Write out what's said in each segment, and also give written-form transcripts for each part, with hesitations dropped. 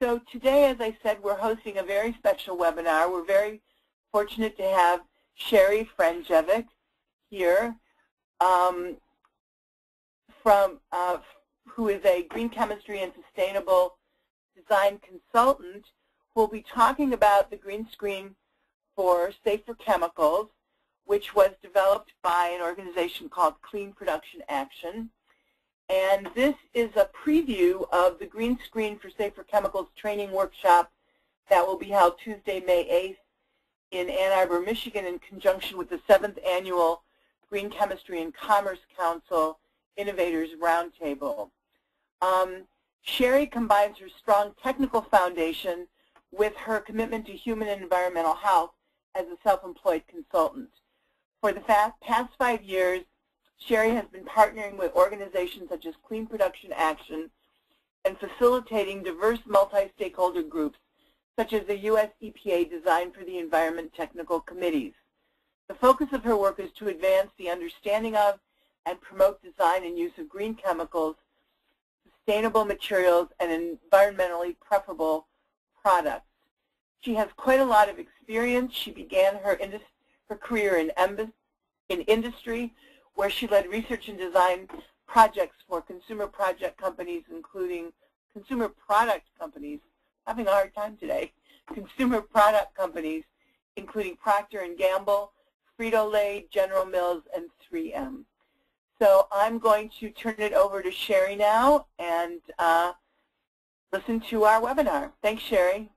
So today, as I said, we're hosting a very special webinar. We're very fortunate to have Sherry Franjevic here, who is a green chemistry and sustainable design consultant, who will be talking about the GreenScreen for safer chemicals, which was developed by an organization called Clean Production Action. And this is a preview of the GreenScreen for Safer Chemicals training workshop that will be held Tuesday, May 8th in Ann Arbor, Michigan, in conjunction with the 7th Annual Green Chemistry and Commerce Council Innovators Roundtable. Sherry combines her strong technical foundation with her commitment to human and environmental health as a self-employed consultant. For the past 5 years, Sherry has been partnering with organizations such as Clean Production Action and facilitating diverse multi-stakeholder groups such as the U.S. EPA Design for the Environment Technical Committees. The focus of her work is to advance the understanding of and promote design and use of green chemicals, sustainable materials, and environmentally preferable products. She has quite a lot of experience. She began her career in industry, where she led research and design projects for consumer product companies, including consumer product companies, having a hard time today, consumer product companies, including Procter & Gamble, Frito-Lay, General Mills, and 3M. So I'm going to turn it over to Sherry now and listen to our webinar. Thanks, Sherry.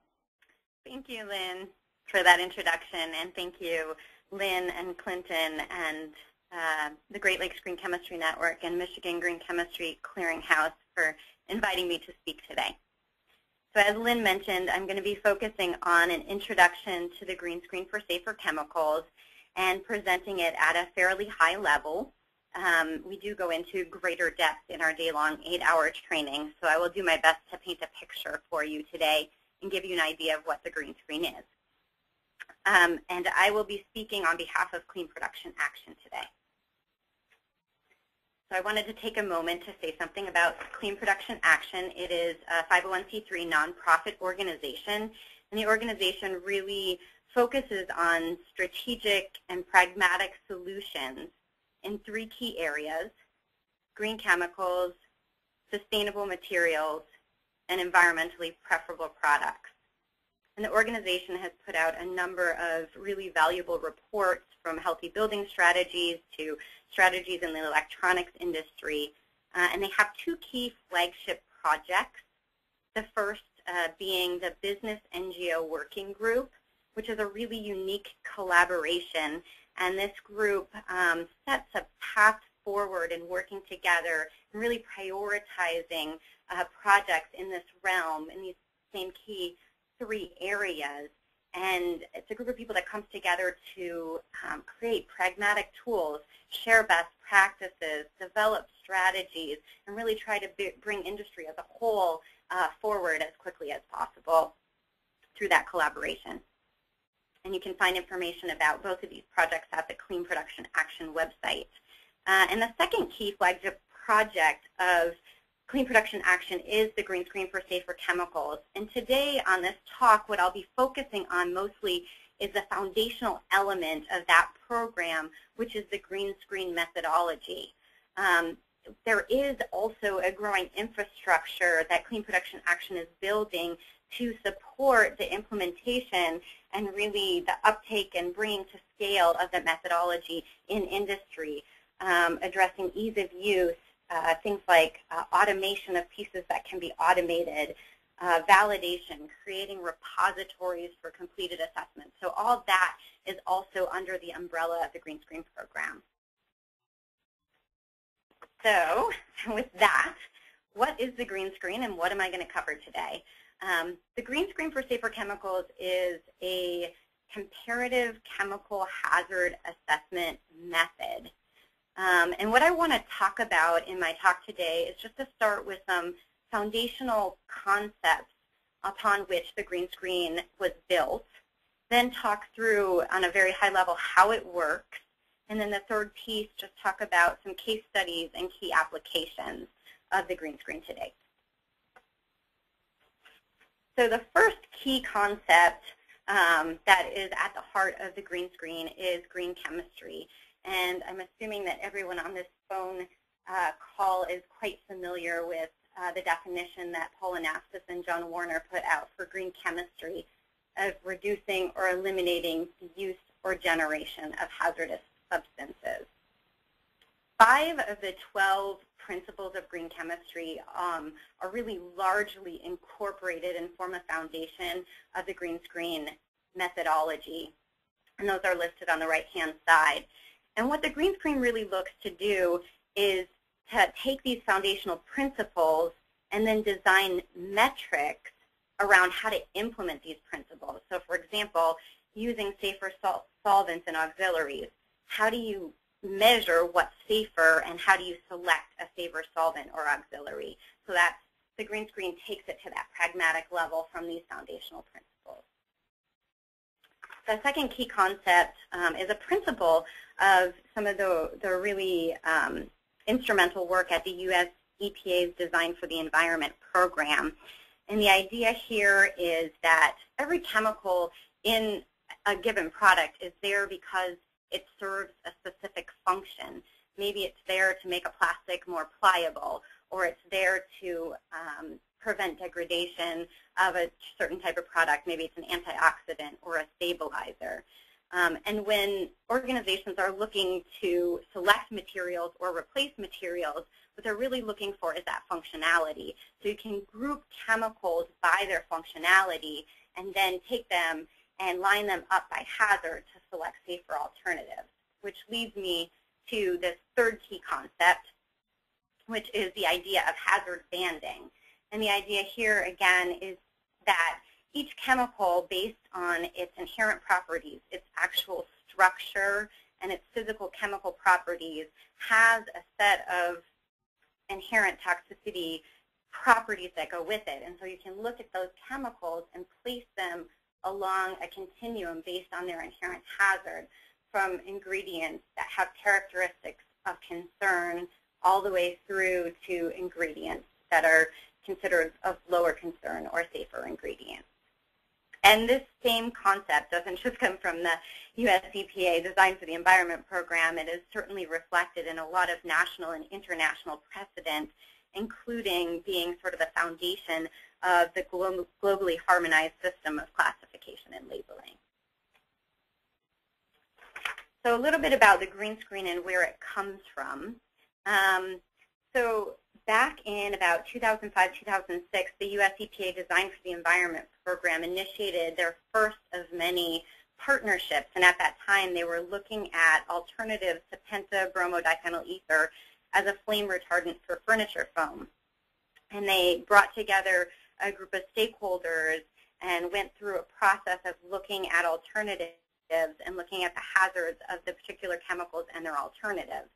Thank you, Lynn, for that introduction, and thank you, Lynn and Clinton and the Great Lakes Green Chemistry Network and Michigan Green Chemistry Clearinghouse for inviting me to speak today. So as Lynn mentioned, I'm going to be focusing on an introduction to the GreenScreen for Safer Chemicals and presenting it at a fairly high level. We do go into greater depth in our day-long 8-hour training, so I will do my best to paint a picture for you today and give you an idea of what the GreenScreen is. And I will be speaking on behalf of Clean Production Action today. So I wanted to take a moment to say something about Clean Production Action. It is a 501c3 nonprofit organization, and the organization really focuses on strategic and pragmatic solutions in 3 key areas: green chemicals, sustainable materials, and environmentally preferable products. And the organization has put out a number of really valuable reports, from healthy building strategies to strategies in the electronics industry. And they have 2 key flagship projects. The first being the Business NGO Working Group, which is a really unique collaboration. And this group sets a path forward in working together and really prioritizing projects in this realm, in these same key 3 areas. And it's a group of people that comes together to create pragmatic tools, share best practices, develop strategies, and really try to bring industry as a whole forward as quickly as possible through that collaboration. And you can find information about both of these projects at the Clean Production Action website. And the second key flagship project of Clean Production Action is the GreenScreen for Safer Chemicals. And today on this talk, what I'll be focusing on mostly is the foundational element of that program, which is the GreenScreen methodology. There is also a growing infrastructure that Clean Production Action is building to support the implementation and really the uptake and bringing to scale of the methodology in industry, addressing ease of use, things like automation of pieces that can be automated, validation, creating repositories for completed assessments. So all that is also under the umbrella of the GreenScreen program. So with that, what is the GreenScreen and what am I going to cover today? The GreenScreen for Safer Chemicals is a comparative chemical hazard assessment method. And what I want to talk about in my talk today is just to start with some foundational concepts upon which the GreenScreen was built, then talk through on a very high level how it works, and then the third piece, just talk about some case studies and key applications of the GreenScreen today. So the first key concept that is at the heart of the GreenScreen is green chemistry. And I'm assuming that everyone on this phone call is quite familiar with the definition that Paul Anastas and John Warner put out for green chemistry of reducing or eliminating the use or generation of hazardous substances. 5 of the 12 principles of green chemistry are really largely incorporated and form a foundation of the GreenScreen methodology, and those are listed on the right-hand side. And what the GreenScreen really looks to do is to take these foundational principles and then design metrics around how to implement these principles. So for example, using safer solvents and auxiliaries, how do you measure what's safer and how do you select a safer solvent or auxiliary? So that the GreenScreen takes it to that pragmatic level from these foundational principles. The second key concept is a principle of some of the really instrumental work at the U.S. EPA's Design for the Environment program. And the idea here is that every chemical in a given product is there because it serves a specific function. Maybe it's there to make a plastic more pliable, or it's there to prevent degradation of a certain type of product. Maybe it's an antioxidant or a stabilizer. And when organizations are looking to select materials or replace materials, what they're really looking for is that functionality. So you can group chemicals by their functionality and then take them and line them up by hazard to select safer alternatives, which leads me to this third key concept, which is the idea of hazard banding. And the idea here, again, is that each chemical, based on its inherent properties, its actual structure, and its physical chemical properties, has a set of inherent toxicity properties that go with it. And so you can look at those chemicals and place them along a continuum based on their inherent hazard, from ingredients that have characteristics of concern all the way through to ingredients that are considered of lower concern or safer ingredients. And this same concept doesn't just come from the U.S. EPA Design for the Environment program. It is certainly reflected in a lot of national and international precedent, including being sort of the foundation of the globally harmonized system of classification and labeling. So a little bit about the GreenScreen and where it comes from. So back in about 2005, 2006, the U.S. EPA Design for the Environment program initiated their first of many partnerships. And at that time, they were looking at alternatives to penta-bromodiphenyl ether as a flame retardant for furniture foam. And they brought together a group of stakeholders and went through a process of looking at alternatives and looking at the hazards of the particular chemicals and their alternatives.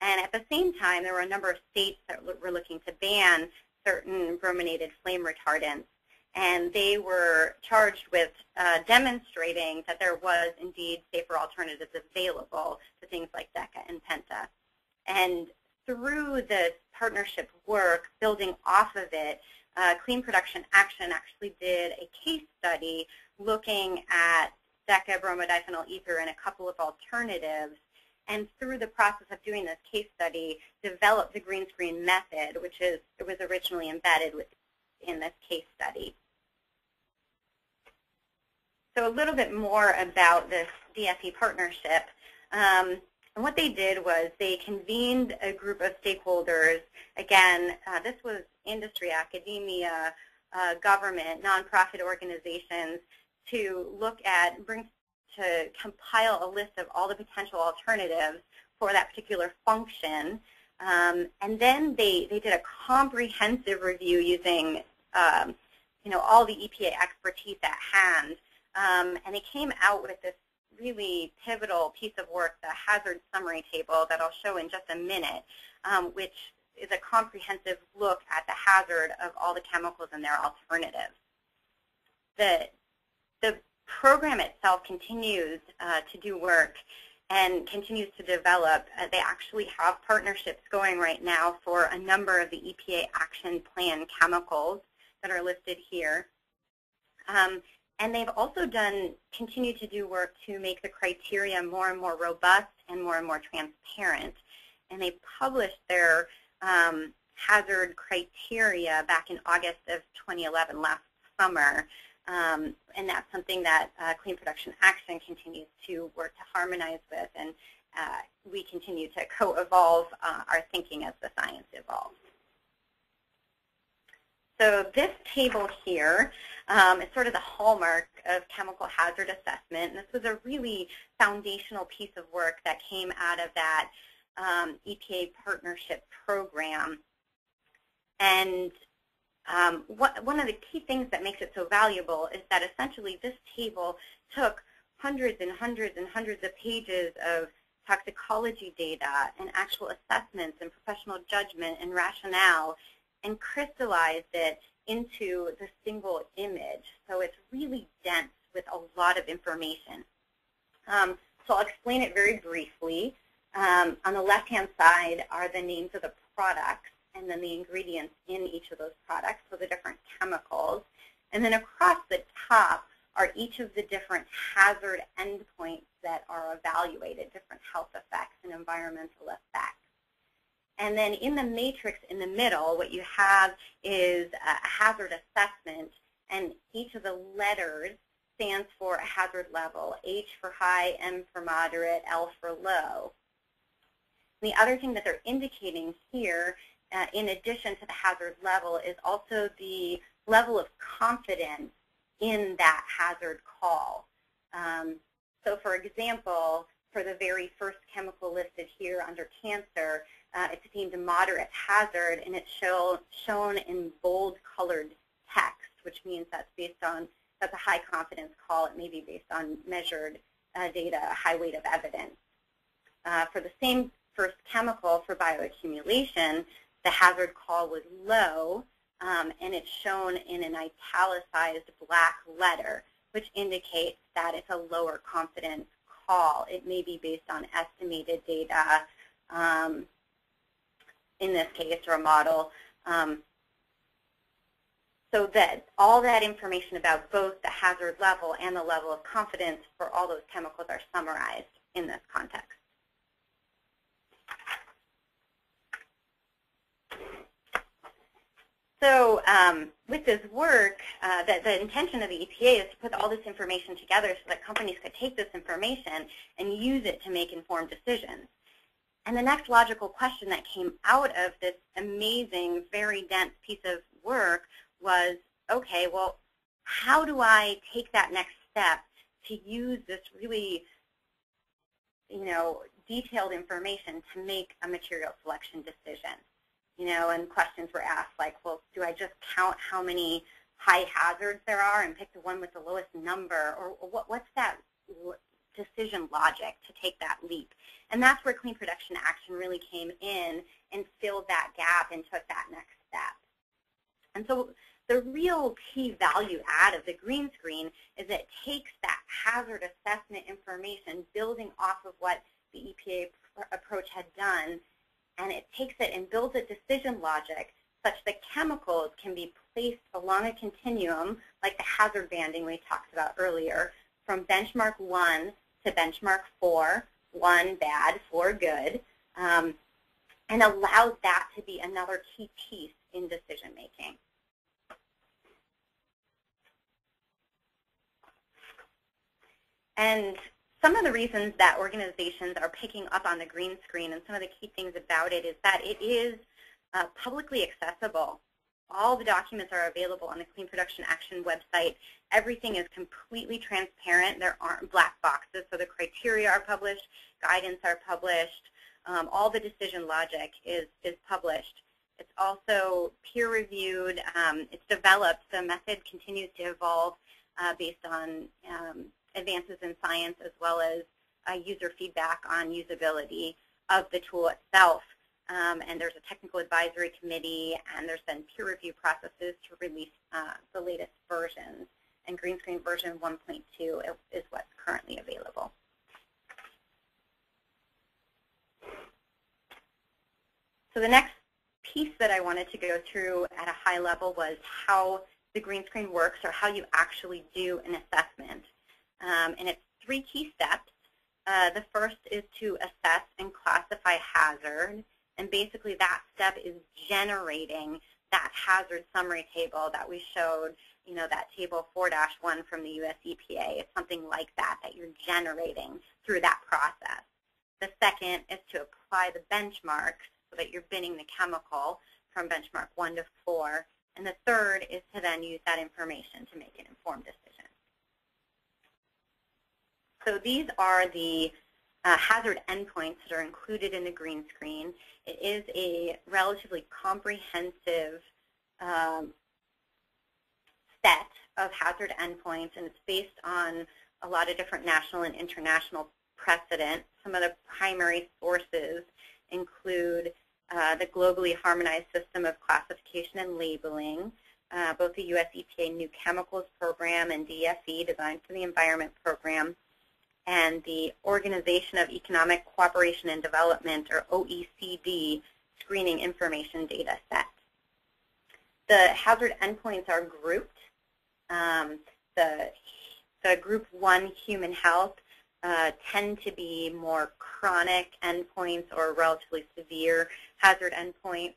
And at the same time, there were a number of states that were looking to ban certain brominated flame retardants. And they were charged with demonstrating that there was indeed safer alternatives available to things like DECA and Penta. And through this partnership work, building off of it, Clean Production Action actually did a case study looking at DECA, bromodiphenyl ether, and a couple of alternatives. And through the process of doing this case study, developed the GreenScreen method, which was originally embedded in this case study. So a little bit more about this DFE partnership. And what they did was they convened a group of stakeholders. Again, this was industry, academia, government, nonprofit organizations, to look at, to compile a list of all the potential alternatives for that particular function. And then they did a comprehensive review using all the EPA expertise at hand. And they came out with this really pivotal piece of work, the hazard summary table, that I'll show in just a minute, which is a comprehensive look at the hazard of all the chemicals and their alternatives. The program itself continues to do work and continues to develop. They actually have partnerships going right now for a number of the EPA Action Plan chemicals that are listed here. And they've also continued to do work to make the criteria more and more robust and more transparent. And they published their hazard criteria back in August of 2011, last summer. And that's something that Clean Production Action continues to work to harmonize with, and we continue to co-evolve our thinking as the science evolves. So this table here is sort of the hallmark of chemical hazard assessment. And this was a really foundational piece of work that came out of that EPA partnership program. And one of the key things that makes it so valuable is that essentially this table took hundreds and hundreds and hundreds of pages of toxicology data and actual assessments and professional judgment and rationale and crystallized it into the single image. So it's really dense with a lot of information. So I'll explain it very briefly. On the left-hand side are the names of the products and then the ingredients in each of those products, so the different chemicals. And then across the top are each of the different hazard endpoints that are evaluated, different health effects and environmental effects. And then in the matrix in the middle, what you have is a hazard assessment, and each of the letters stands for a hazard level, H for high, M for moderate, L for low. And the other thing that they're indicating here, in addition to the hazard level, is also the level of confidence in that hazard call. So for example, for the very first chemical listed here under cancer, it's deemed a moderate hazard, and it's shown in bold colored text, which means that's a high confidence call. It may be based on measured data, a high weight of evidence. For the same first chemical for bioaccumulation, the hazard call was low, and it's shown in an italicized black letter, which indicates that it's a lower confidence call. It may be based on estimated data, in this case, or a model. So that all that information about both the hazard level and the level of confidence for all those chemicals are summarized in this context. So with this work, the intention of the EPA is to put all this information together so that companies could take this information and use it to make informed decisions. And the next logical question that came out of this amazing, very dense piece of work was, okay, well, how do I take that next step to use this really, detailed information to make a material selection decision? And questions were asked like, well, do I just count how many high hazards there are and pick the one with the lowest number? Or what's that decision logic to take that leap? And that's where Clean Production Action really came in and filled that gap and took that next step. And so the real key value add of the GreenScreen is it takes that hazard assessment information, building off of what the EPA approach had done, and it takes it and builds a decision logic such that chemicals can be placed along a continuum, like the hazard banding we talked about earlier, from benchmark 1 to benchmark 4, 1 bad, 4 good, and allows that to be another key piece in decision making. And some of the reasons that organizations are picking up on the GreenScreen, and some of the key things about it, is that it is publicly accessible. All the documents are available on the Clean Production Action website. Everything is completely transparent. There aren't black boxes, so the criteria are published, guidance are published, all the decision logic is published. It's also peer-reviewed. It's developed. The method continues to evolve based on advances in science, as well as user feedback on usability of the tool itself. And there's a technical advisory committee, and there's been peer review processes to release the latest versions. And GreenScreen version 1.2 is what's currently available. So the next piece that I wanted to go through at a high level was how the GreenScreen works, or how you actually do an assessment. And it's 3 key steps. The first is to assess and classify hazard. And basically that step is generating that hazard summary table that we showed, that table 4-1 from the US EPA. It's something like that you're generating through that process. The second is to apply the benchmarks so that you're binning the chemical from benchmark 1 to 4. And the third is to then use that information to make an informed decision. So these are the hazard endpoints that are included in the GreenScreen. It is a relatively comprehensive set of hazard endpoints, and it's based on a lot of different national and international precedent. Some of the primary sources include the globally harmonized system of classification and labeling, both the US EPA New Chemicals Program and DFE, Designed for the Environment Program, and the Organization of Economic Cooperation and Development, or OECD, Screening Information Data Set. The hazard endpoints are grouped. The group 1, human health, tend to be more chronic endpoints or relatively severe hazard endpoints.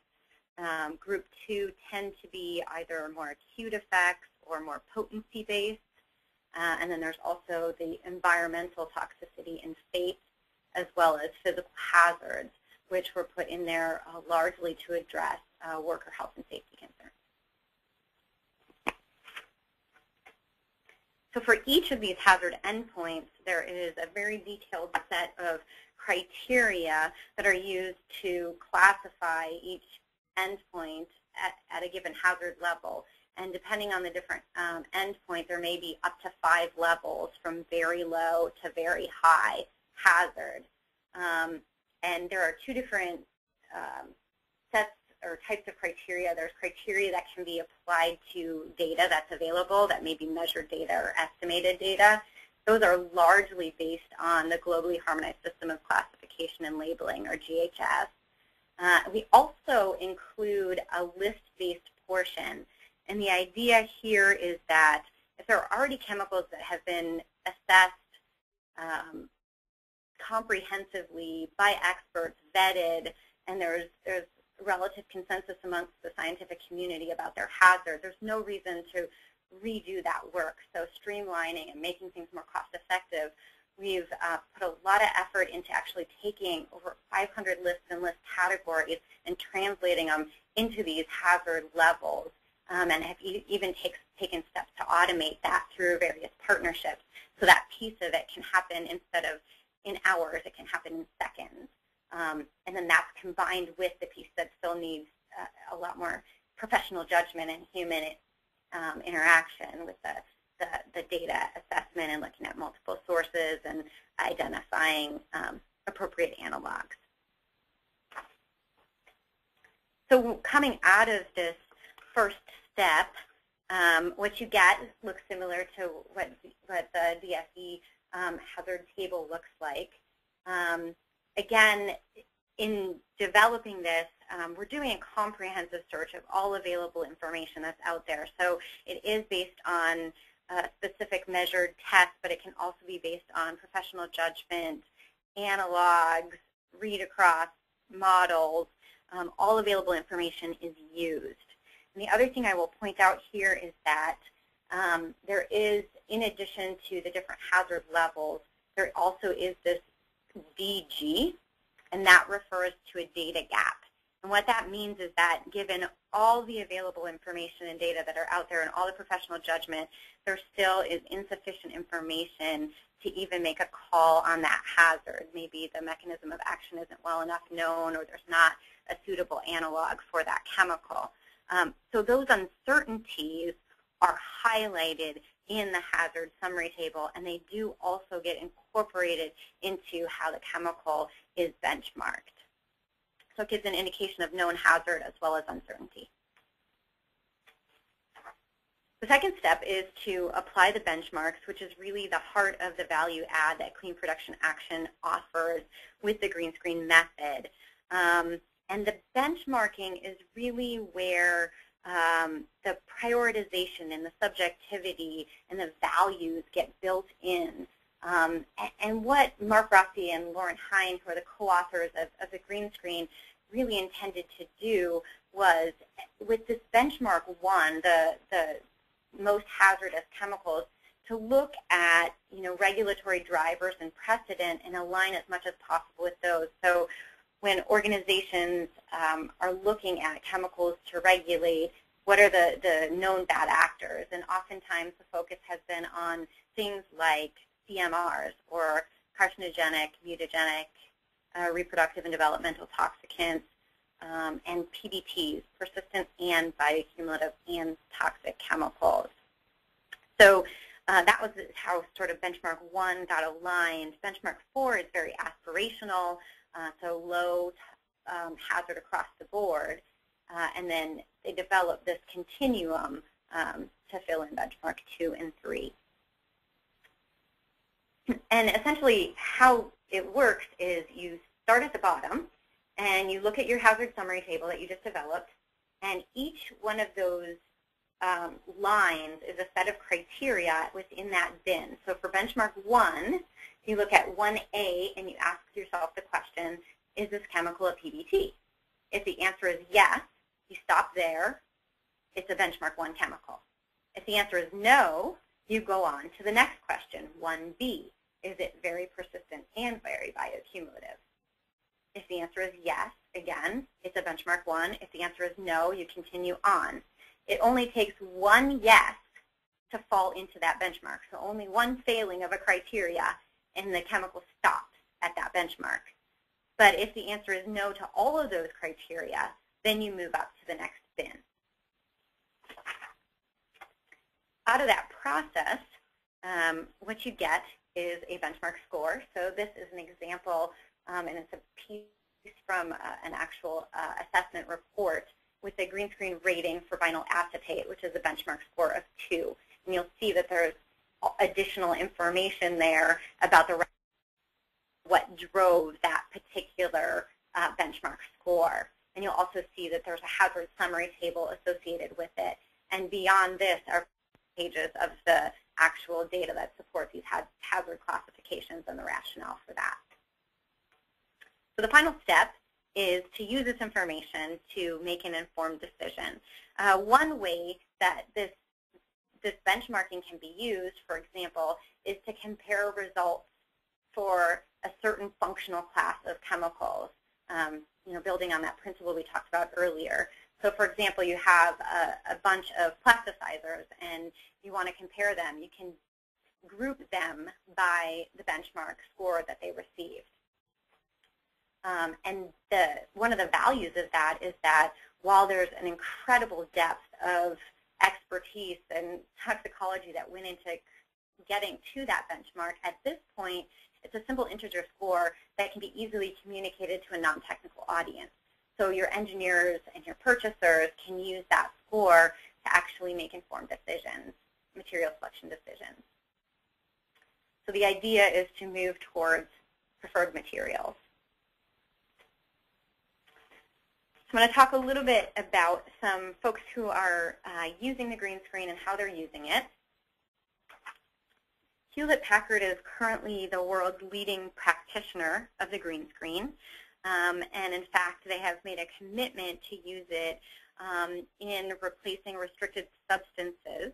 Group 2 tend to be either more acute effects or more potency-based. And then there's also the environmental toxicity and fate, as well as physical hazards, which were put in there largely to address worker health and safety concerns. So for each of these hazard endpoints, there is a very detailed set of criteria that are used to classify each endpoint at a given hazard level. And depending on the different endpoint, there may be up to 5 levels from very low to very high hazard. And there are 2 different sets or types of criteria. There's criteria that can be applied to data that's available, that may be measured data or estimated data. Those are largely based on the Globally Harmonized System of Classification and Labeling, or GHS. We also include a list-based portion. And the idea here is that if there are already chemicals that have been assessed comprehensively by experts, vetted, and there's relative consensus amongst the scientific community about their hazard, there's no reason to redo that work. So streamlining and making things more cost-effective, we've put a lot of effort into actually taking over 500 lists and list categories and translating them into these hazard levels, and have even taken steps to automate that through various partnerships. So that piece of it can happen instead of in hours, it can happen in seconds. And then that's combined with the piece that still needs a lot more professional judgment and human interaction with the data assessment and looking at multiple sources and identifying appropriate analogs. So coming out of this first step, what you get looks similar to what the DFE hazard table looks like. Again, in developing this, we're doing a comprehensive search of all available information that's out there. So it is based on specific measured tests, but it can also be based on professional judgment, analogs, read across, models. All available information is used. And the other thing I will point out here is that there is, in addition to the different hazard levels, there also is this DG, and that refers to a data gap. And what that means is that given all the available information and data that are out there and all the professional judgment, there still is insufficient information to even make a call on that hazard. Maybe the mechanism of action isn't well enough known, or there's not a suitable analog for that chemical. So those uncertainties are highlighted in the hazard summary table, and they do also get incorporated into how the chemical is benchmarked. So it gives an indication of known hazard as well as uncertainty. The second step is to apply the benchmarks, which is really the heart of the value add that Clean Production Action offers with the GreenScreen method. And the benchmarking is really where the prioritization and the subjectivity and the values get built in. And what Mark Rossi and Lauren Hine, who are the co-authors of the GreenScreen, really intended to do was, with this benchmark 1, the most hazardous chemicals, to look at regulatory drivers and precedent and align as much as possible with those. So when organizations are looking at chemicals to regulate, what are the known bad actors? And oftentimes the focus has been on things like CMRs, or carcinogenic, mutagenic, reproductive and developmental toxicants, and PBTs, persistent and bioaccumulative and toxic chemicals. So that was how sort of benchmark 1 got aligned. Benchmark 4 is very aspirational, so low hazard across the board. And then they developed this continuum to fill in benchmark 2 and 3. And essentially how it works is you start at the bottom and you look at your hazard summary table that you just developed, and each one of those lines is a set of criteria within that bin. So for benchmark 1, you look at 1A and you ask yourself the question, is this chemical a PBT? If the answer is yes, you stop there. It's a benchmark 1 chemical. If the answer is no, you go on to the next question, 1B. Is it very persistent and very bioaccumulative? If the answer is yes, again, it's a benchmark 1. If the answer is no, you continue on. It only takes one yes to fall into that benchmark. So only one failing of a criteria and the chemical stops at that benchmark. But if the answer is no to all of those criteria, then you move up to the next bin. Out of that process, what you get is a benchmark score. So this is an example, and it's a piece from an actual assessment report with a GreenScreen rating for vinyl acetate, which is a benchmark score of 2. And you'll see that there's additional information there about what drove that particular benchmark score. And you'll also see that there's a hazard summary table associated with it. And beyond this are pages of the actual data that support these hazard classifications and the rationale for that. So the final step is to use this information to make an informed decision. One way that this benchmarking can be used, for example, is to compare results for a certain functional class of chemicals, building on that principle we talked about earlier. So, for example, you have a bunch of plasticizers and you want to compare them. You can group them by the benchmark score that they received. And one of the values of that is that while there's an incredible depth of expertise and toxicology that went into getting to that benchmark, at this point, it's a simple integer score that can be easily communicated to a non-technical audience. So your engineers and your purchasers can use that score to actually make informed decisions, material selection decisions. So the idea is to move towards preferred materials. So I'm going to talk a little bit about some folks who are using the GreenScreen and how they're using it. Hewlett-Packard is currently the world's leading practitioner of the GreenScreen. And in fact, they have made a commitment to use it in replacing restricted substances.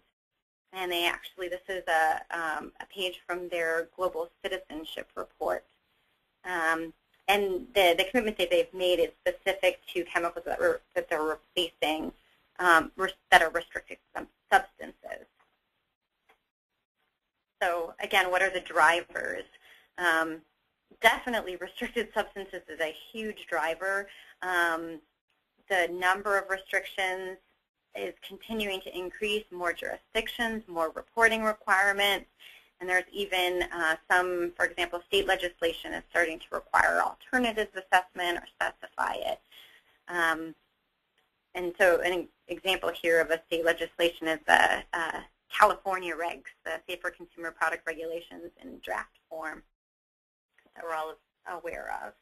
And they actually, this is a page from their global citizenship report. And the commitment that they've made is specific to chemicals that they're replacing that are restricted substances. So again, what are the drivers? Definitely restricted substances is a huge driver. The number of restrictions is continuing to increase, more jurisdictions, more reporting requirements, and there's even some, for example, state legislation is starting to require alternatives assessment or specify it. And so an example here of a state legislation is the California regs, the Safer Consumer Product Regulations in draft form that we're all aware of.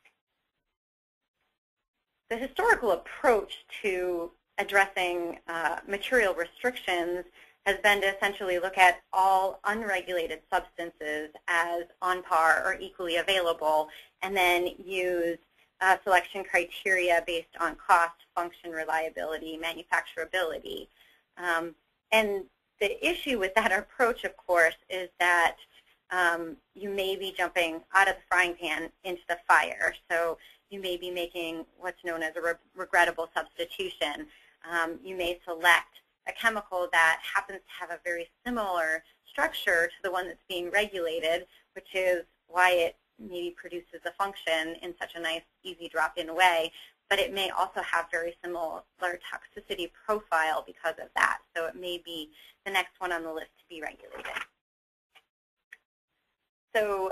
The historical approach to addressing material restrictions has been to essentially look at all unregulated substances as on par or equally available, and then use selection criteria based on cost, function, reliability, manufacturability. And the issue with that approach, of course, is that you may be jumping out of the frying pan into the fire. So you may be making what's known as a regrettable substitution. You may select a chemical that happens to have a very similar structure to the one that's being regulated, which is why it maybe produces a function in such a nice, easy drop-in way, but it may also have very similar toxicity profile because of that. So it may be the next one on the list to be regulated. So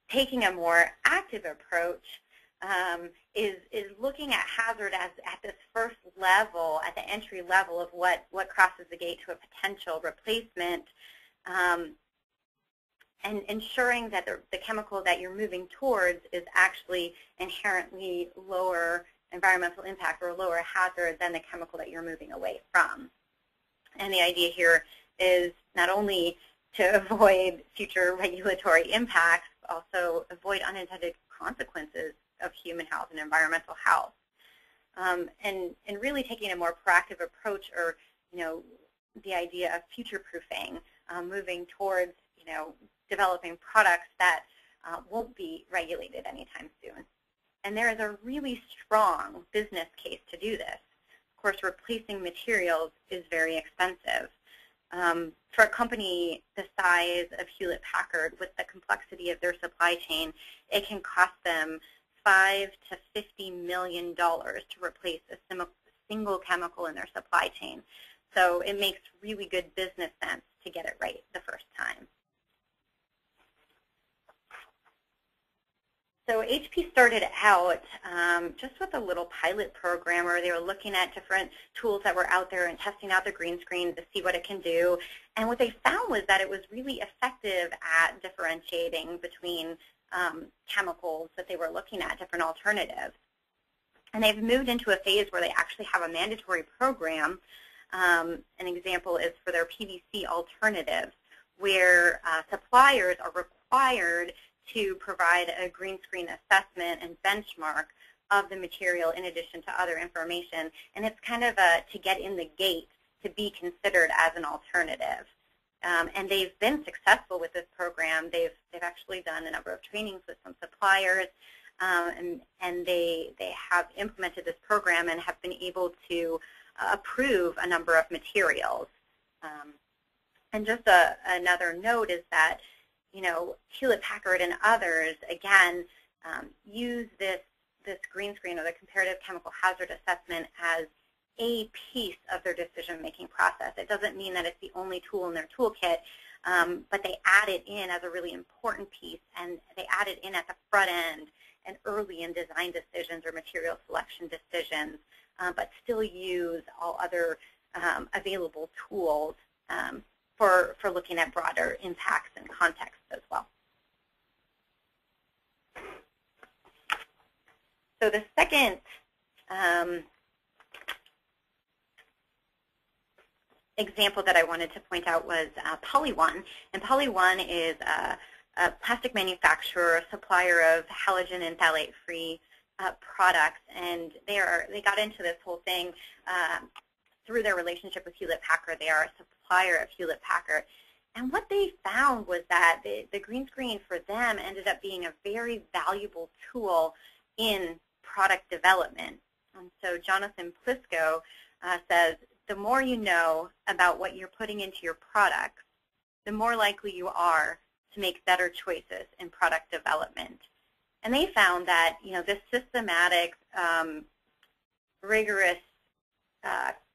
taking a more active approach is looking at hazard as at this first level, at the entry level of what crosses the gate to a potential replacement, and ensuring that the chemical that you're moving towards is actually inherently lower environmental impact or lower hazard than the chemical that you're moving away from. And the idea here is not only to avoid future regulatory impacts, but also avoid unintended consequences of human health and environmental health. And really taking a more proactive approach, or the idea of future-proofing, moving towards developing products that won't be regulated anytime soon. And there is a really strong business case to do this. Of course, replacing materials is very expensive. For a company the size of Hewlett-Packard, with the complexity of their supply chain, it can cost them $5 to $50 million to replace a single chemical in their supply chain. So it makes really good business sense to get it right the first time. So HP started out just with a little pilot program where they were looking at different tools that were out there and testing out the GreenScreen to see what it can do. And what they found was that it was really effective at differentiating between chemicals that they were looking at, different alternatives. And they've moved into a phase where they actually have a mandatory program. An example is for their PVC alternatives, where suppliers are required to provide a GreenScreen assessment and benchmark of the material in addition to other information. And it's kind of to get in the gate to be considered as an alternative. And they've been successful with this program. They've actually done a number of trainings with some suppliers, and they have implemented this program and have been able to approve a number of materials. And just another note is that Hewlett-Packard and others, again, use this GreenScreen, or the comparative chemical hazard assessment, as a piece of their decision-making process. It doesn't mean that it's the only tool in their toolkit, but they add it in as a really important piece, and they add it in at the front end and early in design decisions or material selection decisions, but still use all other available tools for looking at broader impacts and context as well. So the second example that I wanted to point out was Poly1. And Poly1 is a plastic manufacturer, a supplier of halogen and phthalate-free products, and they got into this whole thing through their relationship with Hewlett-Packard. They are a supplier of Hewlett-Packard. And what they found was that the GreenScreen for them ended up being a very valuable tool in product development. And so Jonathan Plisco says, the more you know about what you're putting into your products, the more likely you are to make better choices in product development. And they found that this systematic, rigorous,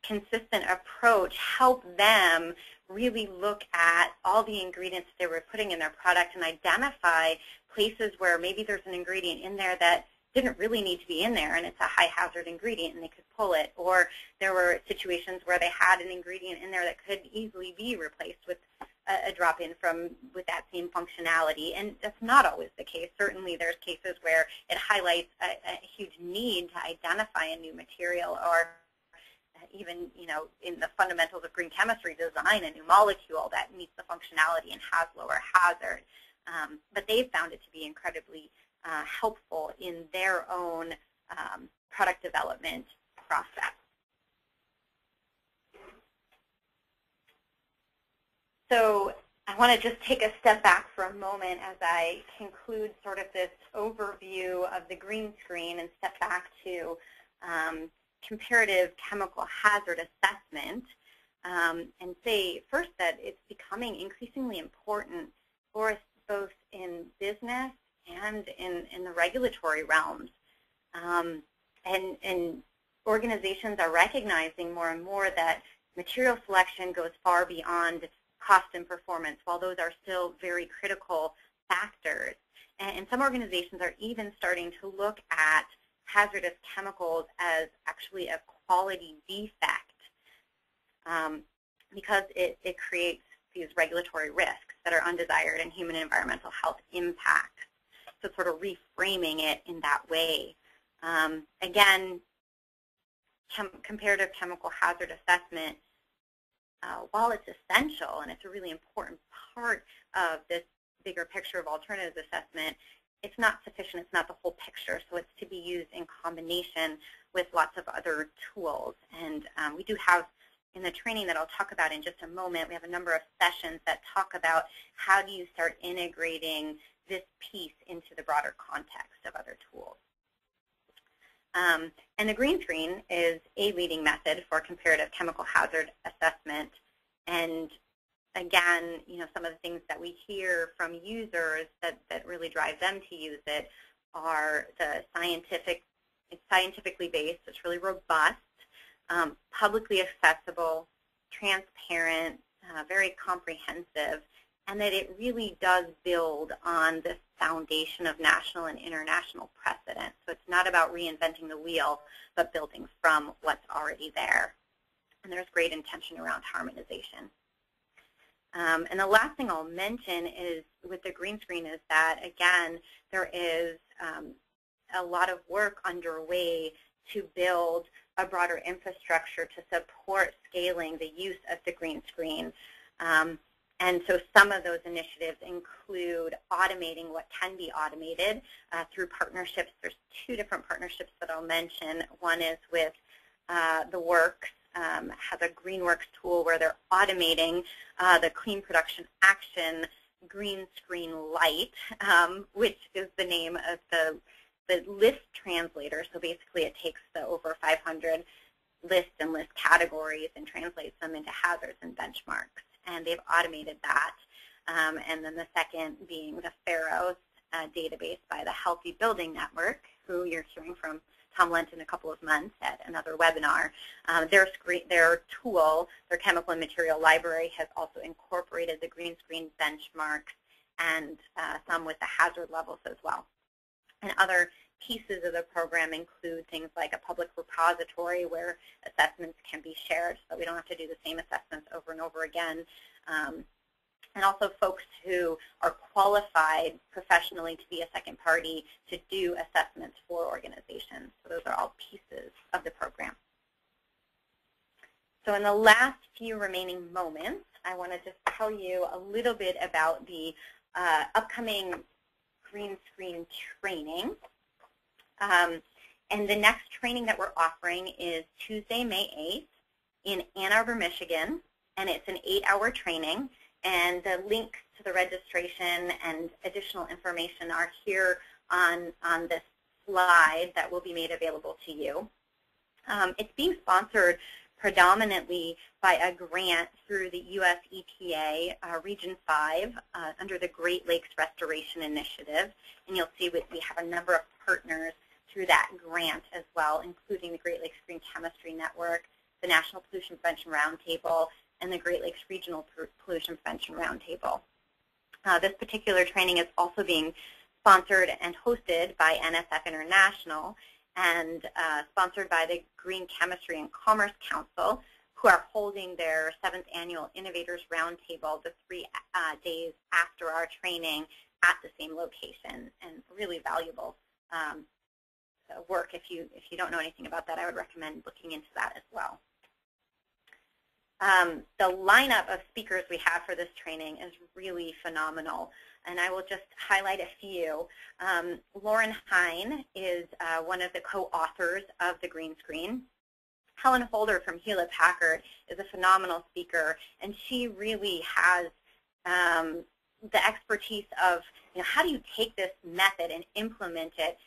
consistent approach helped them really look at all the ingredients they were putting in their product and identify places where maybe there's an ingredient in there that didn't really need to be in there, and it's a high hazard ingredient and they could pull it. Or there were situations where they had an ingredient in there that could easily be replaced with a drop-in with that same functionality, and that's not always the case. Certainly there's cases where it highlights a huge need to identify a new material, or even, in the fundamentals of green chemistry, design a new molecule that meets the functionality and has lower hazard. But they've found it to be incredibly helpful in their own product development process. So I want to just take a step back for a moment as I conclude sort of this overview of the GreenScreen and step back to comparative chemical hazard assessment, and say first that it's becoming increasingly important for us both in business and in the regulatory realms. And organizations are recognizing more and more that material selection goes far beyond cost and performance, while those are still very critical factors. And some organizations are even starting to look at hazardous chemicals as actually a quality defect, because it creates these regulatory risks that are undesired and human and environmental health impacts. So sort of reframing it in that way. Again, comparative chemical hazard assessment, while it's essential and it's a really important part of this bigger picture of alternatives assessment, it's not sufficient. It's not the whole picture. So it's to be used in combination with lots of other tools. And we do have, in the training that I'll talk about in just a moment, we have a number of sessions that talk about how do you start integrating this piece into the broader context of other tools. And the GreenScreen is a leading method for comparative chemical hazard assessment. And again, some of the things that we hear from users that really drive them to use it are it's scientifically based, it's really robust, publicly accessible, transparent, very comprehensive, and that it really does build on this foundation of national and international precedent. So it's not about reinventing the wheel, but building from what's already there. And there's great intention around harmonization. And the last thing I'll mention is with the GreenScreen is that, again, there is a lot of work underway to build a broader infrastructure to support scaling the use of the GreenScreen. And so some of those initiatives include automating what can be automated through partnerships. There's two different partnerships that I'll mention. One is with the Works, has a GreenWorks tool where they're automating the Clean Production Action GreenScreen Lite, which is the name of the list translator. So basically it takes the over 500 lists and list categories and translates them into hazards and benchmarks. And they've automated that. And then the second being the Pharos database by the Healthy Building Network, who you're hearing from Tom Lent in a couple of months at another webinar. Their tool, their chemical and material library, has also incorporated the GreenScreen benchmarks and some with the hazard levels as well. And other pieces of the program include things like a public repository where assessments can be shared so we don't have to do the same assessments over and over again. And also folks who are qualified professionally to be a second party to do assessments for organizations. So those are all pieces of the program. So in the last few remaining moments, I want to just tell you a little bit about the upcoming GreenScreen training. And the next training that we're offering is Tuesday, May 8th in Ann Arbor, Michigan, and it's an 8-hour training. And the links to the registration and additional information are here on this slide that will be made available to you. It's being sponsored predominantly by a grant through the U.S. EPA Region 5 under the Great Lakes Restoration Initiative. And you'll see we have a number of partners through that grant as well, including the Great Lakes Green Chemistry Network, the National Pollution Prevention Roundtable, and the Great Lakes Regional Pollution Prevention Roundtable. This particular training is also being sponsored and hosted by NSF International and sponsored by the Green Chemistry and Commerce Council, who are holding their 7th Annual Innovators Roundtable the 3 days after our training at the same location, and really valuable work. If you don't know anything about that, I would recommend looking into that as well. The lineup of speakers we have for this training is really phenomenal, and I will just highlight a few. Lauren Hine is one of the co-authors of the GreenScreen. Helen Holder from Hewlett-Packard is a phenomenal speaker, and she really has the expertise of, how do you take this method and implement it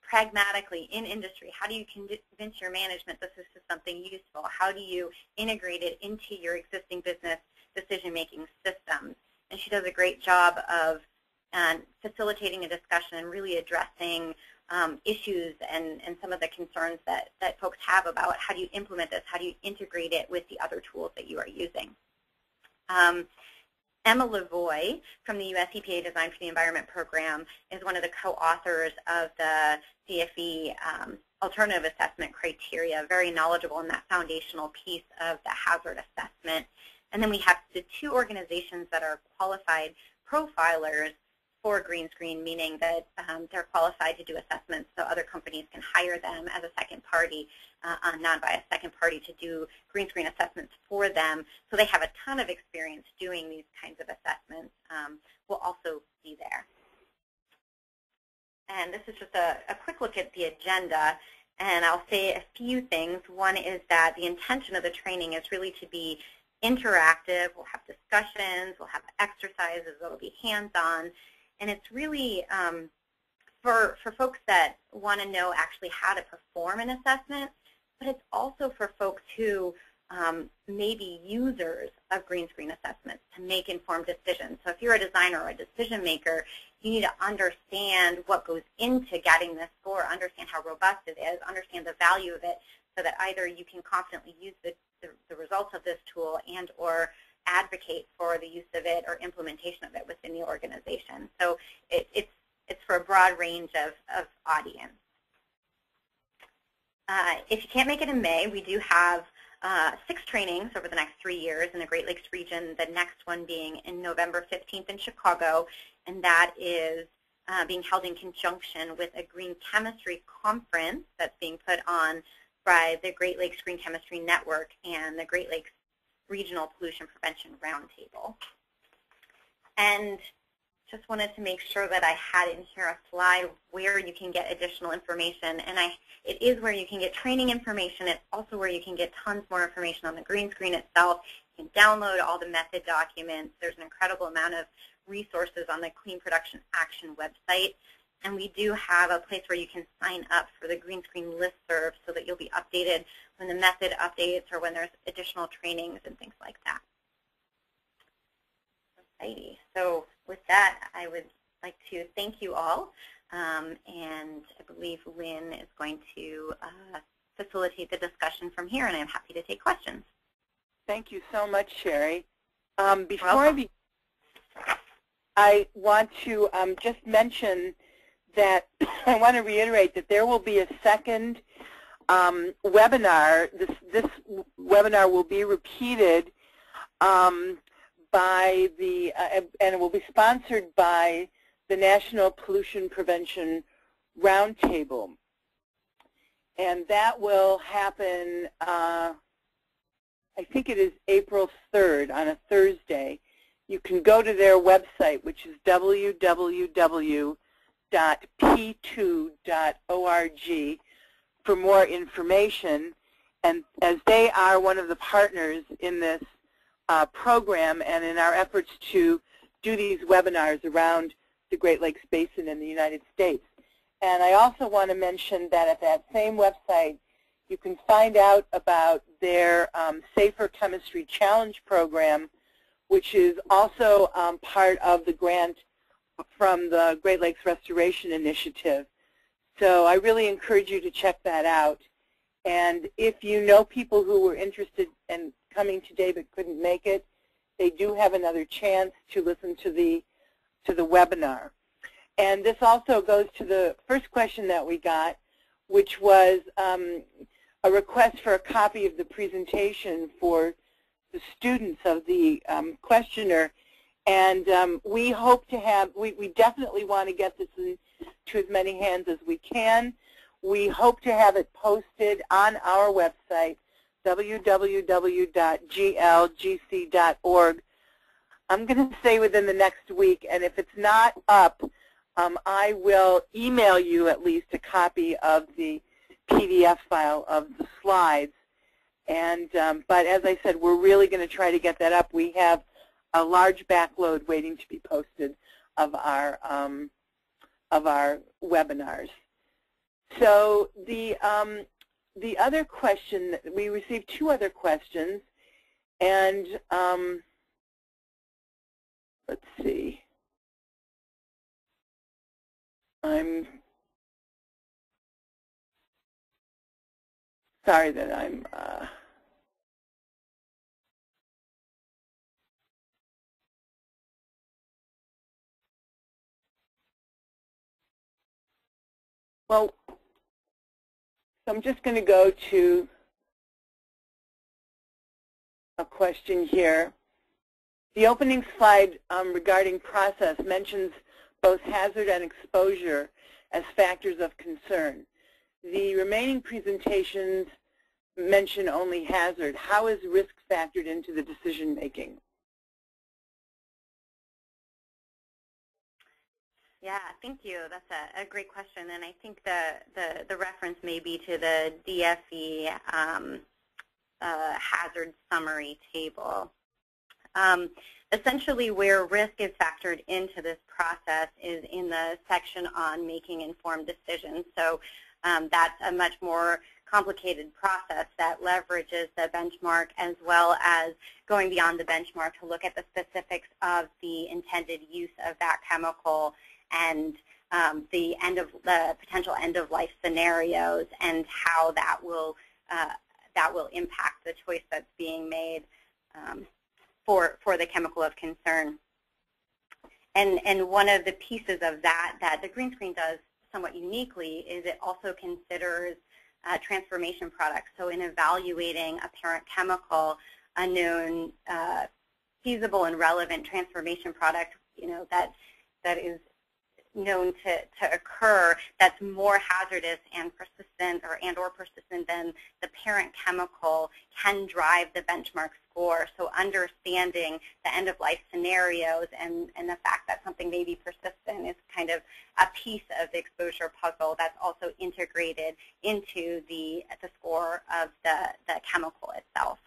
pragmatically in industry? How do you convince your management that this is something useful? How do you integrate it into your existing business decision-making systems? And she does a great job of facilitating a discussion and really addressing issues and some of the concerns that folks have about how do you implement this, how do you integrate it with the other tools that you are using. Emma Lavoie from the US EPA Design for the Environment program is one of the co-authors of the CFE alternative assessment criteria, very knowledgeable in that foundational piece of the hazard assessment. And then we have the 2 organizations that are qualified profilers for GreenScreen, meaning that they're qualified to do assessments so other companies can hire them as a second party, a non-biased second party, to do GreenScreen assessments for them. So they have a ton of experience doing these kinds of assessments. Will also be there. And this is just a quick look at the agenda, and I'll say a few things. One is that the intention of the training is really to be interactive. We'll have discussions, we'll have exercises, it'll be hands-on. And it's really for folks that want to know actually how to perform an assessment, but it's also for folks who may be users of GreenScreen assessments to make informed decisions. So if you're a designer or a decision maker, you need to understand what goes into getting this score, understand how robust it is, understand the value of it, so that either you can confidently use the results of this tool and or advocate for the use of it or implementation of it within the organization. So it's for a broad range of audience. If you can't make it in May, we do have 6 trainings over the next 3 years in the Great Lakes region, the next one being in November 15th in Chicago, and that is being held in conjunction with a green chemistry conference that's being put on by the Great Lakes Green Chemistry Network and the Great Lakes Regional Pollution Prevention Roundtable. And just wanted to make sure that I had in here a slide where you can get additional information. And it is where you can get training information. It's also where you can get tons more information on the GreenScreen itself. You can download all the method documents. There's an incredible amount of resources on the Clean Production Action website. And we do have a place where you can sign up for the GreenScreen listserv so that you'll be updated when the method updates or when there's additional trainings and things like that. Alrighty. So with that, I would like to thank you all. And I believe Lynn is going to facilitate the discussion from here, and I'm happy to take questions. Thank you so much, Sherry. I want to just mention that I want to reiterate that there will be a second webinar. This webinar will be repeated by the, and it will be sponsored by the National Pollution Prevention Roundtable. And that will happen, I think it is April 3rd on a Thursday. You can go to their website, which is www.p2.org for more information. And as they are one of the partners in this program and in our efforts to do these webinars around the Great Lakes Basin in the United States. And I also want to mention that at that same website, you can find out about their Safer Chemistry Challenge program, which is also part of the grant from the Great Lakes Restoration Initiative. So I really encourage you to check that out. And if you know people who were interested in coming today but couldn't make it, they do have another chance to listen to the webinar. And this also goes to the first question that we got, which was a request for a copy of the presentation for the students of the questionnaire, and we hope to have, we definitely want to get this into as many hands as we can. We hope to have it posted on our website, www.glgc.org. I'm going to say within the next week, and if it's not up, I will email you at least a copy of the PDF file of the slides. And but as I said, we're really going to try to get that up. We have a large backload waiting to be posted of our webinars. So the other question, we received two other questions, and let's see. I'm sorry that I'm well, so I'm just going to go to a question here. The opening slide regarding process mentions both hazard and exposure as factors of concern. The remaining presentations mention only hazard. How is risk factored into the decision making? Yeah, thank you. That's a great question, and I think the reference may be to the DFE hazard summary table. Essentially, where risk is factored into this process is in the section on making informed decisions. So that's a much more complicated process that leverages the benchmark as well as going beyond the benchmark to look at the specifics of the intended use of that chemical and the potential end-of-life scenarios and how that will impact the choice that's being made for the chemical of concern. And one of the pieces of that the GreenScreen does somewhat uniquely is it also considers transformation products. So in evaluating a parent chemical, a known feasible and relevant transformation product, that is known to occur that's more hazardous and persistent or persistent than the parent chemical can drive the benchmark score. So understanding the end-of-life scenarios and the fact that something may be persistent is kind of a piece of the exposure puzzle that's also integrated into the score of the chemical itself.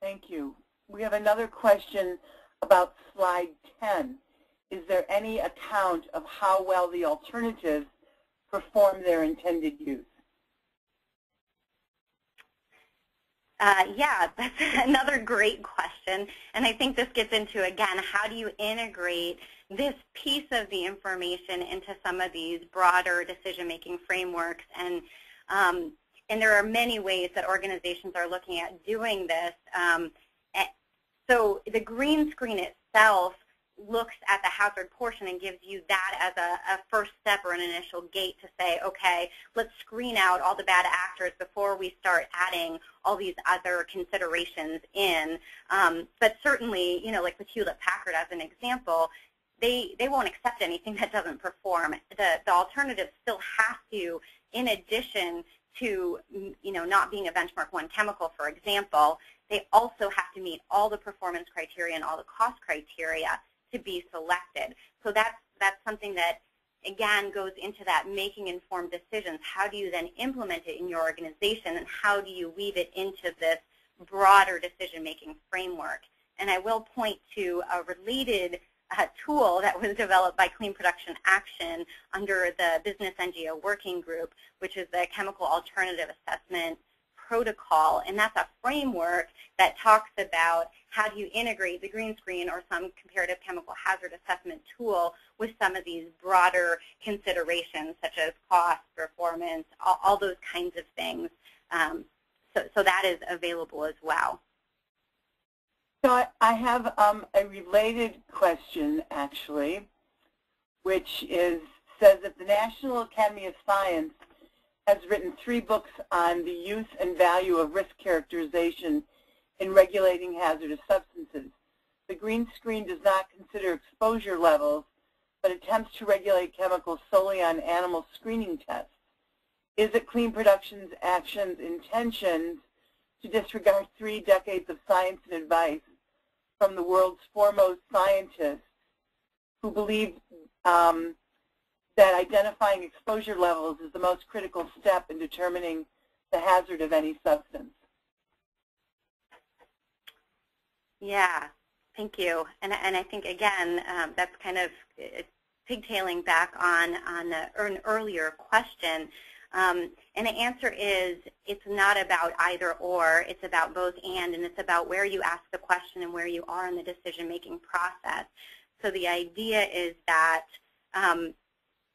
Thank you. We have another question about slide 10. Is there any account of how well the alternatives perform their intended use? Yeah, that's another great question. And I think this gets into, again, how do you integrate this piece of the information into some of these broader decision-making frameworks? And there are many ways that organizations are looking at doing this. So the GreenScreen itself looks at the hazard portion and gives you that as a first step or an initial gate to say, okay, let's screen out all the bad actors before we start adding all these other considerations in. But certainly, like with Hewlett-Packard as an example, they won't accept anything that doesn't perform. The alternative still has to, in addition to not being a benchmark 1 chemical, for example, they also have to meet all the performance criteria and all the cost criteria to be selected. So that's something that, again, goes into that making informed decisions. How do you then implement it in your organization, and how do you weave it into this broader decision-making framework? And I will point to a related tool that was developed by Clean Production Action under the Business NGO Working Group, which is the Chemical Alternative Assessment Protocol, and that's a framework that talks about how do you integrate the GreenScreen or some comparative chemical hazard assessment tool with some of these broader considerations such as cost, performance, all those kinds of things. So that is available as well. So I have a related question, actually, which says that the National Academy of Science has written 3 books on the use and value of risk characterization in regulating hazardous substances. The GreenScreen does not consider exposure levels, but attempts to regulate chemicals solely on animal screening tests. Is it Clean Production's actions intentions to disregard 3 decades of science and advice from the world's foremost scientists who believe that identifying exposure levels is the most critical step in determining the hazard of any substance? Yeah, thank you. And I think, again, that's kind of pigtailing back on an earlier question. And the answer is it's not about either or, it's about both and it's about where you ask the question and where you are in the decision-making process. So the idea is that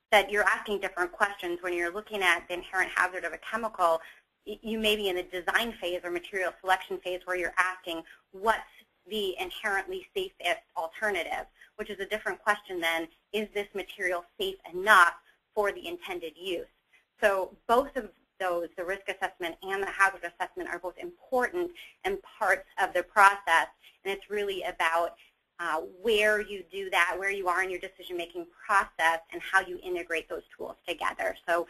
that you're asking different questions. When you're looking at the inherent hazard of a chemical, you may be in the design phase or material selection phase where you're asking what's the inherently safest alternative, which is a different question than, is this material safe enough for the intended use? So both of those, the risk assessment and the hazard assessment, are both important and parts of the process, and it's really about where you do that, where you are in your decision-making process, and how you integrate those tools together. So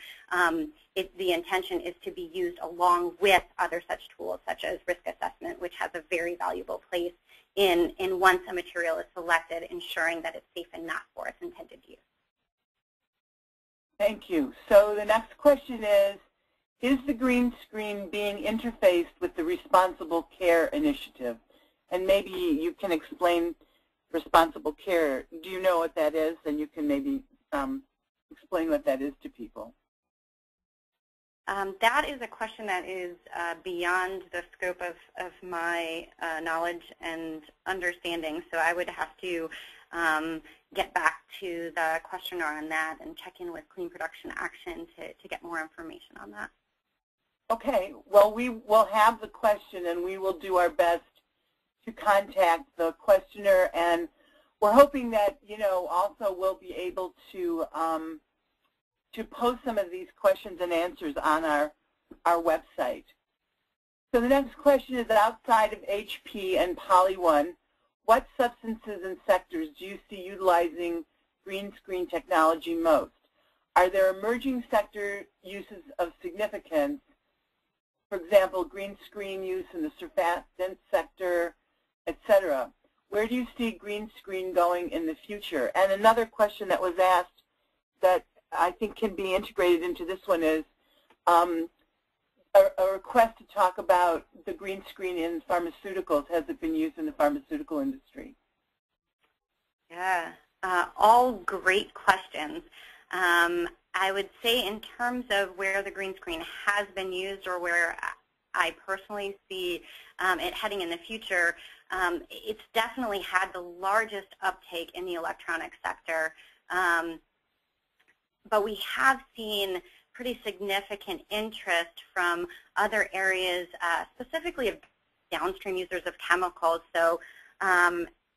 the intention is to be used along with other such tools, such as risk assessment, which has a very valuable place in once a material is selected, ensuring that it's safe enough for its intended use. Thank you. So the next question is the GreenScreen being interfaced with the Responsible Care Initiative? And maybe you can explain responsible care. Do you know what that is? And you can maybe explain what that is to people. That is a question that is beyond the scope of my knowledge and understanding, so I would have to get back to the questioner on that and check in with Clean Production Action to get more information on that. Okay. Well, we will have the question, and we will do our best to contact the questioner, and we're hoping that, you know, also we'll be able to post some of these questions and answers on our website. So the next question is, outside of HP and Poly1, what substances and sectors do you see utilizing GreenScreen technology most? Are there emerging sector uses of significance? For example, GreenScreen use in the surfactant sector, etc. Where do you see GreenScreen going in the future? And another question that was asked that I think can be integrated into this one is a request to talk about the GreenScreen in pharmaceuticals. Has it been used in the pharmaceutical industry? Yeah, all great questions. I would say in terms of where the GreenScreen has been used or where I personally see it heading in the future, it's definitely had the largest uptake in the electronics sector. But we have seen pretty significant interest from other areas, specifically of downstream users of chemicals. So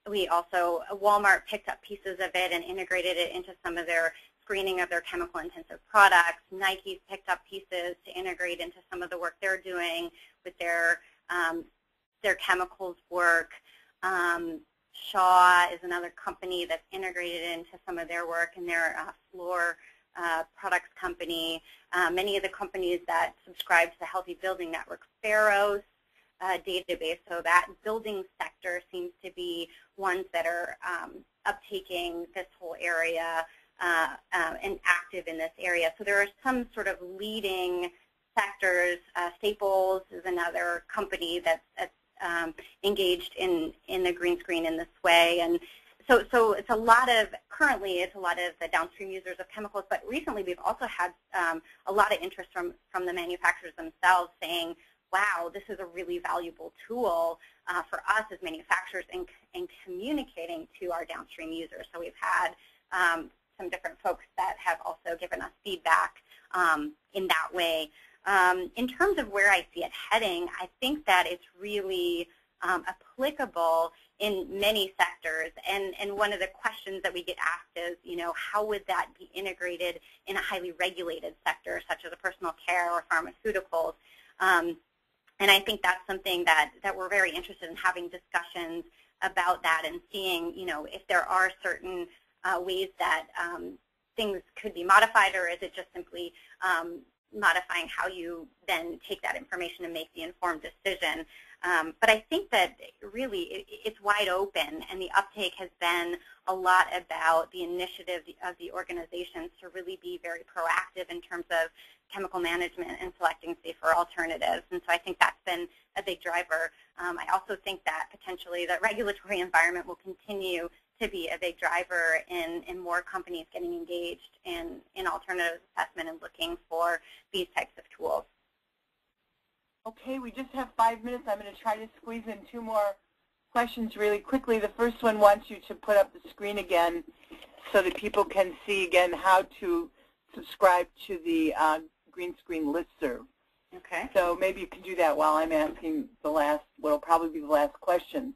we also, Walmart picked up pieces of it and integrated it into some of their screening of their chemical-intensive products. Nike's picked up pieces to integrate into some of the work they're doing with their chemicals work. Shaw is another company that's integrated into some of their work in their floor products company. Many of the companies that subscribe to the Healthy Building Network, Pharos database, so that building sector seems to be ones that are uptaking this whole area and active in this area. So there are some sort of leading sectors. Staples is another company that's engaged in the GreenScreen in this way. And so it's a lot of, currently it's a lot of the downstream users of chemicals, but recently we've also had a lot of interest from the manufacturers themselves saying, wow, this is a really valuable tool for us as manufacturers in communicating to our downstream users. So we've had some different folks that have also given us feedback in that way. In terms of where I see it heading, I think that it's really applicable in many sectors. And one of the questions that we get asked is, how would that be integrated in a highly regulated sector, such as a personal care or pharmaceuticals? And I think that's something that we're very interested in having discussions about that and seeing, if there are certain ways that things could be modified, or is it just simply modifying how you then take that information and make the informed decision. But I think that really it's wide open, and the uptake has been a lot about the initiative of the organizations to really be very proactive in terms of chemical management and selecting safer alternatives. And so I think that's been a big driver. I also think that potentially the regulatory environment will continue to be a big driver in more companies getting engaged in alternative assessment and looking for these types of tools. Okay, we just have 5 minutes. I'm going to try to squeeze in 2 more questions really quickly. The first one wants you to put up the screen again so that people can see again how to subscribe to the GreenScreen listserv. Okay. So maybe you can do that while I'm asking the last, what will probably be the last question.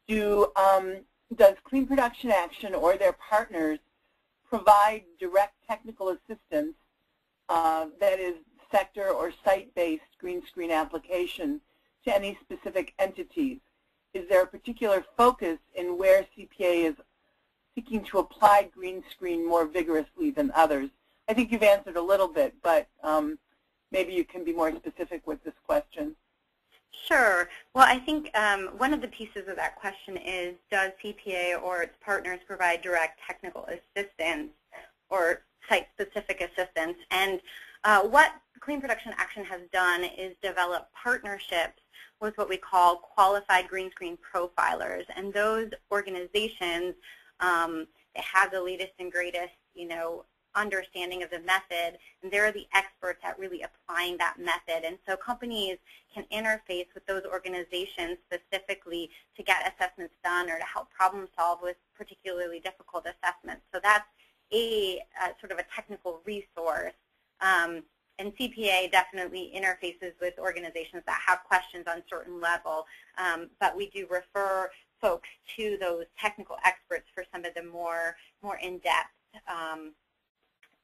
Does Clean Production Action or their partners provide direct technical assistance, that is sector or site-based GreenScreen application, to any specific entities? Is there a particular focus in where CPA is seeking to apply GreenScreen more vigorously than others? I think you've answered a little bit, but maybe you can be more specific with this question. Sure. Well, I think one of the pieces of that question is, does CPA or its partners provide direct technical assistance or site-specific assistance? And what Clean Production Action has done is develop partnerships with what we call qualified GreenScreen profilers. And those organizations, they have the latest and greatest, understanding of the method, and they're the experts at really applying that method. And so companies can interface with those organizations specifically to get assessments done or to help problem solve with particularly difficult assessments. So that's a sort of a technical resource. And CPA definitely interfaces with organizations that have questions on certain level, but we do refer folks to those technical experts for some of the more in-depth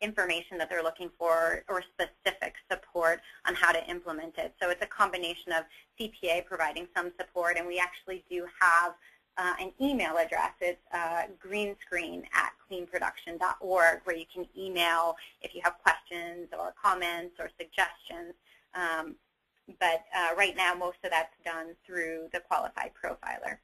information that they're looking for or specific support on how to implement it. So it's a combination of CPA providing some support, and we actually do have an email address. It's greenscreen@cleanproduction.org, where you can email if you have questions or comments or suggestions. But right now, most of that's done through the qualified profiler.